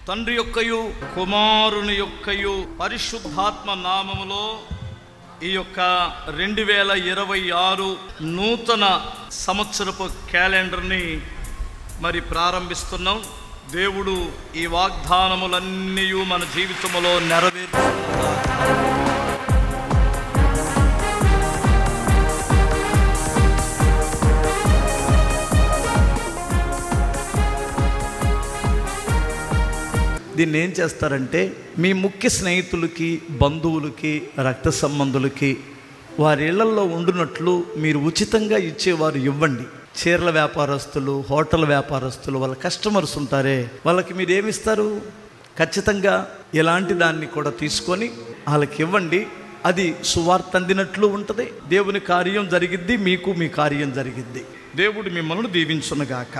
తండ్రి యొక్కయు కుమారుని యొక్కయు పరిశుద్ధాత్మ నామములో ఈ యొక్క 2026 నూతన సంవత్సరపు క్యాలెండర్ని మరి ప్రారంభిస్తున్నాం. దేవుడు ఈ వాగ్దానములన్నీ మన జీవితంలో నెరవేర్చుకుంటారు. దీన్ని ఏం చేస్తారంటే మీ ముఖ్య స్నేహితులకి, బంధువులకి, రక్త సంబంధులకి వారి ఇళ్లల్లో ఉండునట్లు మీరు ఉచితంగా ఇచ్చేవారు ఇవ్వండి. చీరల వ్యాపారస్తులు, హోటల్ వ్యాపారస్తులు, వాళ్ళ కస్టమర్స్ ఉంటారే, వాళ్ళకి మీరు ఏమిస్తారు? ఖచ్చితంగా ఇలాంటి దాన్ని కూడా తీసుకొని వాళ్ళకి ఇవ్వండి. అది సువార్త అందినట్లు ఉంటుంది. దేవుని కార్యం జరిగిద్ది, మీకు మీ కార్యం జరిగిద్ది. దేవుడు మిమ్మల్ని దీవించునుగాక.